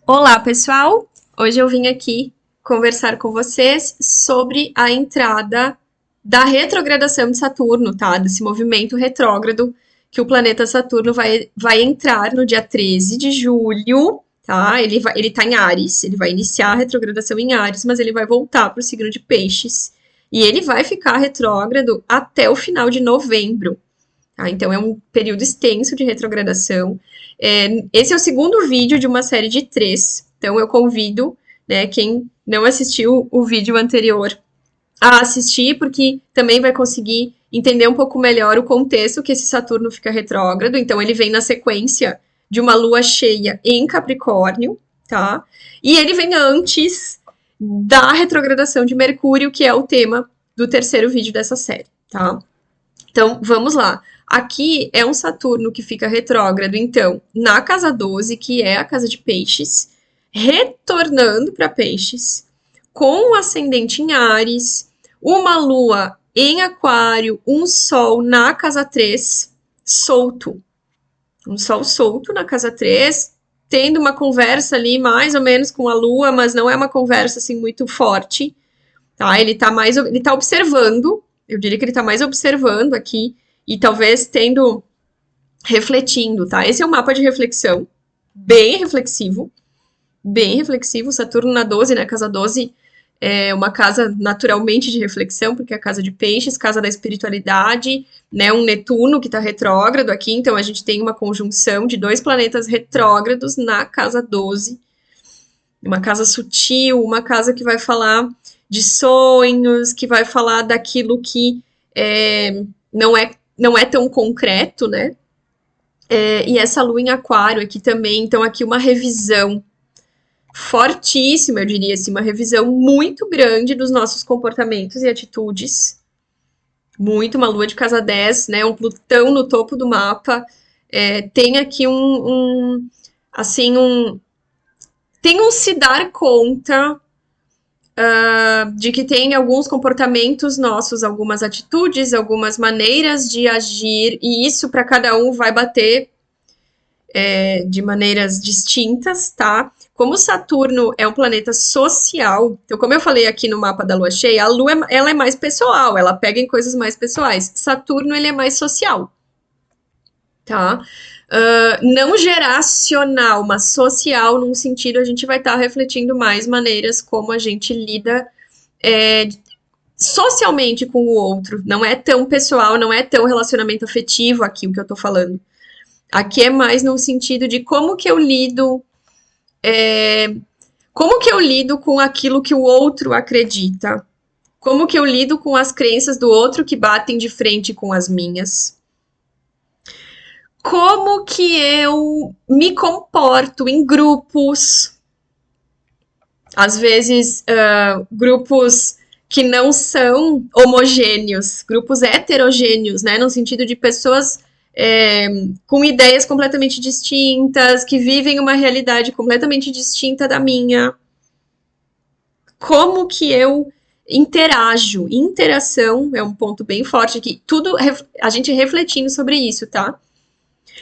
Olá, pessoal! Hoje eu vim aqui conversar com vocês sobre a entrada da retrogradação de Saturno, tá? Desse movimento retrógrado que o planeta Saturno vai entrar no dia 13 de julho, tá? Ele tá em Áries, ele vai iniciar a retrogradação em Áries, mas ele vai voltar para o signo de Peixes. E ele vai ficar retrógrado até o final de novembro. Tá? Então é um período extenso de retrogradação. Esse é o segundo vídeo de uma série de 3. Então eu convido, né, quem não assistiu o vídeo anterior a assistir, porque também vai conseguir entender um pouco melhor o contexto que esse Saturno fica retrógrado. Então ele vem na sequência de uma lua cheia em Capricórnio, tá? E ele vem antes da retrogradação de Mercúrio, que é o tema do terceiro vídeo dessa série, tá? Então, vamos lá. Aqui é um Saturno que fica retrógrado, então, na casa 12, que é a casa de Peixes, retornando para Peixes, com o ascendente em Áries, uma lua em Aquário, um sol na casa 3, solto. Um sol solto na casa 3, tendo uma conversa ali mais ou menos com a lua, mas não é uma conversa assim muito forte, tá? Ele tá observando, eu diria que ele tá mais observando aqui e talvez refletindo, tá? Esse é um mapa de reflexão, bem reflexivo, Saturno na 12, né? Casa 12 é uma casa naturalmente de reflexão, porque é a casa de Peixes, casa da espiritualidade, né? Um Netuno que tá retrógrado aqui, então a gente tem uma conjunção de 2 planetas retrógrados na casa 12. Uma casa sutil, uma casa que vai falar de sonhos, que vai falar daquilo que não é tão concreto, né? E essa lua em Aquário aqui também, então aqui uma revisão fortíssima, eu diria assim, uma revisão muito grande dos nossos comportamentos e atitudes. Muito, uma lua de casa 10, né? Um Plutão no topo do mapa. Tem aqui tem um se dar conta de que tem alguns comportamentos nossos, algumas atitudes, algumas maneiras de agir, e isso para cada um vai bater de maneiras distintas, tá? Como Saturno é um planeta social, então como eu falei aqui no mapa da lua cheia, a lua ela é mais pessoal, ela pega em coisas mais pessoais. Saturno ele é mais social, tá? Não geracional, mas social, num sentido, a gente vai estar refletindo mais maneiras como a gente lida socialmente com o outro. Não é tão pessoal, não é tão relacionamento afetivo aqui o que eu tô falando. Aqui é mais no sentido de como que eu lido com aquilo que o outro acredita, como que eu lido com as crenças do outro que batem de frente com as minhas. Como que eu me comporto em grupos, às vezes grupos que não são homogêneos, grupos heterogêneos, né, no sentido de pessoas com ideias completamente distintas, que vivem uma realidade completamente distinta da minha. Como que eu interajo? Interação é um ponto bem forte aqui, tudo a gente refletindo sobre isso, tá?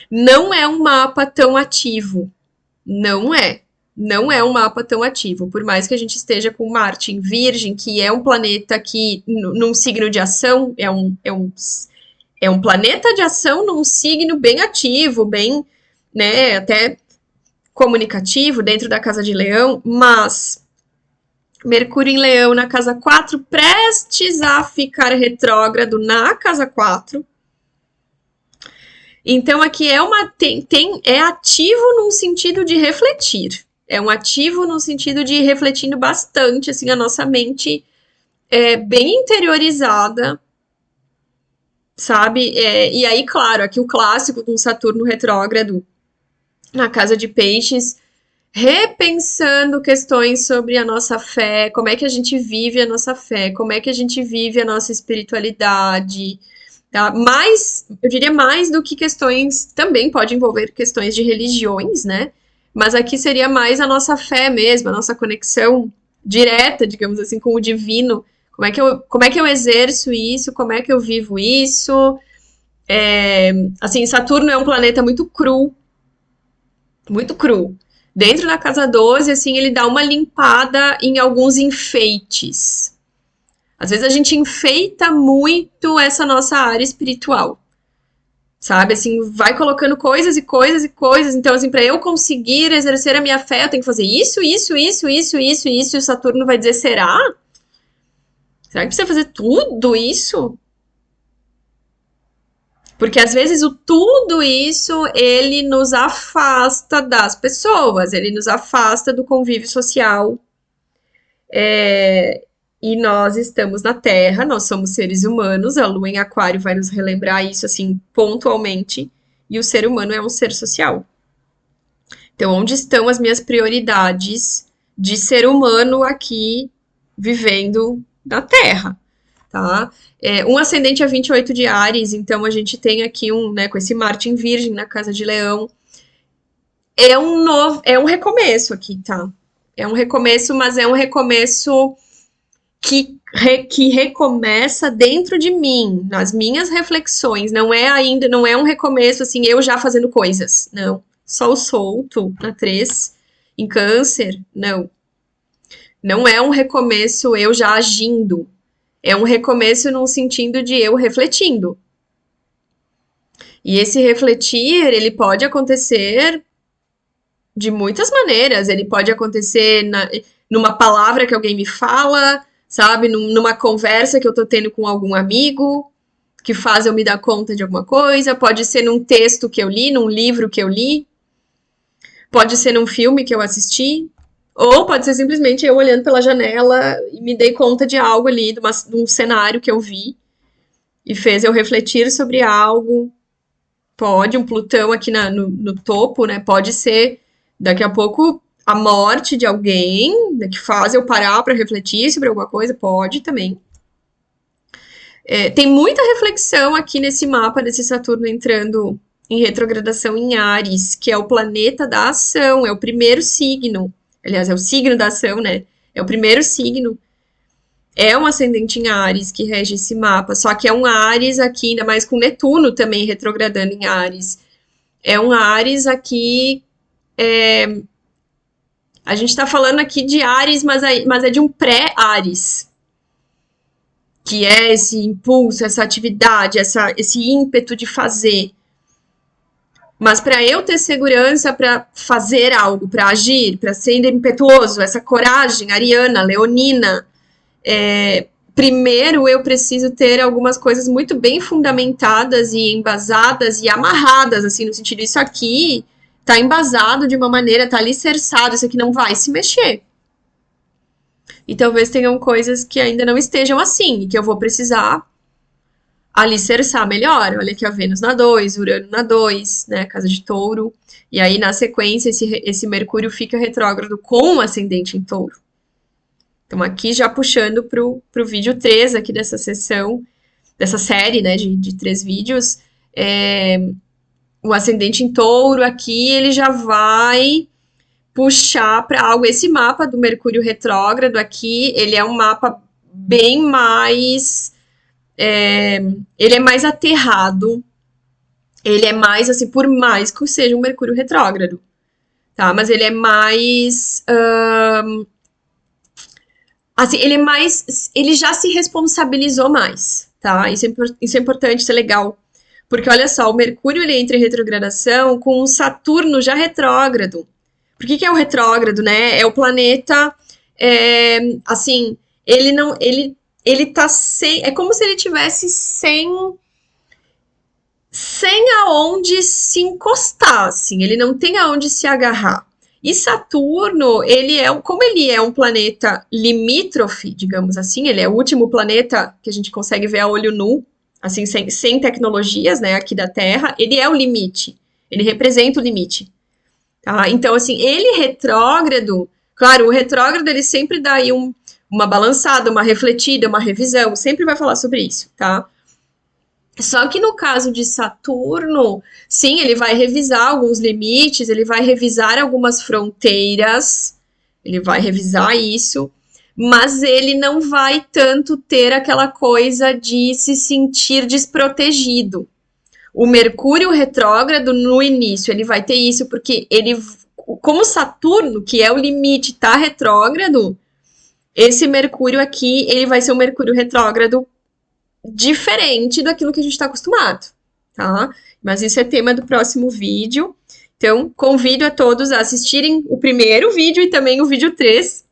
Não é um mapa tão ativo. Não é. Não é um mapa tão ativo. Por mais que a gente esteja com Marte em Virgem, que é um planeta que, num signo de ação, é um planeta de ação num signo bem ativo, bem, né, até comunicativo, dentro da casa de Leão, mas Mercúrio em Leão na casa 4, prestes a ficar retrógrado na casa 4. Então, aqui é ativo num sentido de refletir. É um ativo no sentido de refletindo bastante, assim, a nossa mente bem interiorizada, sabe? E aí, claro, aqui o clássico de um Saturno retrógrado na casa de Peixes, repensando questões sobre a nossa fé, como é que a gente vive a nossa fé, como é que a gente vive a nossa espiritualidade, tá? Eu diria mais do que questões, também pode envolver questões de religiões, né? Mas aqui seria mais a nossa fé mesmo, a nossa conexão direta, digamos assim, com o divino. Como é que eu exerço isso? Como é que eu vivo isso? Assim, Saturno é um planeta muito cru. Muito cru. Dentro da casa 12, assim, ele dá uma limpada em alguns enfeites. Às vezes a gente enfeita muito essa nossa área espiritual. Sabe, assim, vai colocando coisas e coisas e coisas. Então, assim, para eu conseguir exercer a minha fé, eu tenho que fazer isso, isso, isso, isso, isso, isso. E o Saturno vai dizer, será? Será que precisa fazer tudo isso? Porque às vezes o tudo isso, ele nos afasta das pessoas, ele nos afasta do convívio social. E nós estamos na Terra, nós somos seres humanos, a Lua em Aquário vai nos relembrar isso, assim, pontualmente, e o ser humano é um ser social. Então, onde estão as minhas prioridades de ser humano aqui vivendo na Terra, tá? Um ascendente a 28 de Áries, então a gente tem aqui né, com esse Marte em Virgem na casa de Leão. É um recomeço aqui, tá? É um recomeço, mas é um recomeço que recomeça dentro de mim, nas minhas reflexões. Não é um recomeço assim, eu já fazendo coisas. Não. Sol solto na 3, em Câncer, não. Não é um recomeço eu já agindo. É um recomeço num sentido de eu refletindo. E esse refletir, ele pode acontecer de muitas maneiras. Ele pode acontecer numa palavra que alguém me fala, sabe? Numa conversa que eu tô tendo com algum amigo, que faz eu me dar conta de alguma coisa. Pode ser num texto que eu li, num livro que eu li. Pode ser num filme que eu assisti. Ou pode ser simplesmente eu olhando pela janela e me dei conta de algo ali, de um cenário que eu vi e fez eu refletir sobre algo. Pode, um Plutão aqui no topo, né? Pode ser, daqui a pouco, a morte de alguém, né, que faz eu parar para refletir sobre alguma coisa. Pode também. Tem muita reflexão aqui nesse mapa desse Saturno entrando em retrogradação em Áries, que é o planeta da ação, é o primeiro signo. Aliás, é o signo da ação, né? É o primeiro signo. É um ascendente em Áries que rege esse mapa, só que é um Áries aqui, ainda mais com Netuno também retrogradando em Áries. É um Áries aqui. A gente tá falando aqui de Áries, mas é de um pré-Áries. Que é esse impulso, essa atividade, esse ímpeto de fazer. Mas para eu ter segurança para fazer algo, para agir, para ser impetuoso, essa coragem ariana, leonina, primeiro eu preciso ter algumas coisas muito bem fundamentadas e embasadas e amarradas, assim, no sentido, isso aqui tá embasado de uma maneira, tá alicerçado, isso aqui não vai se mexer. E talvez tenham coisas que ainda não estejam assim, que eu vou precisar alicerçar melhor. Olha aqui a Vênus na 2, Urano na 2, né, casa de Touro. E aí, na sequência, esse Mercúrio fica retrógrado com o ascendente em Touro. Então, aqui já puxando pro vídeo 3 aqui dessa sessão, dessa série, né, de 3 vídeos, o ascendente em Touro aqui, ele já vai puxar para algo. Esse mapa do Mercúrio retrógrado aqui, ele é um mapa bem mais... ele é mais aterrado, ele é mais, assim, por mais que seja um Mercúrio retrógrado, tá? Mas ele é mais... assim, ele já se responsabilizou mais, tá? Isso é importante, isso é legal. Porque, olha só, o Mercúrio, ele entra em retrogradação com o Saturno já retrógrado. Por que é o retrógrado, né? É o planeta, assim, ele tá sem... É como se ele tivesse sem aonde se encostar, assim. Ele não tem aonde se agarrar. E Saturno, como ele é um planeta limítrofe, digamos assim, ele é o último planeta que a gente consegue ver a olho nu, assim, sem tecnologias, né, aqui da Terra, ele é o limite. Ele representa o limite. Tá? Então, assim, ele retrógrado, claro, o retrógrado ele sempre dá aí uma balançada, uma refletida, uma revisão, sempre vai falar sobre isso, tá? Só que no caso de Saturno, sim, ele vai revisar alguns limites, ele vai revisar algumas fronteiras, ele vai revisar isso, mas ele não vai tanto ter aquela coisa de se sentir desprotegido. O Mercúrio retrógrado, no início, ele vai ter isso, porque como Saturno, que é o limite, tá retrógrado, esse Mercúrio aqui, ele vai ser um Mercúrio retrógrado diferente daquilo que a gente está acostumado, tá? Mas isso é tema do próximo vídeo. Então, convido a todos a assistirem o primeiro vídeo e também o vídeo 3,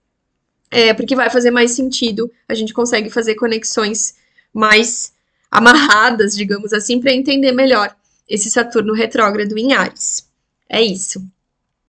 porque vai fazer mais sentido. A gente consegue fazer conexões mais amarradas, digamos assim, para entender melhor esse Saturno retrógrado em Áries. É isso.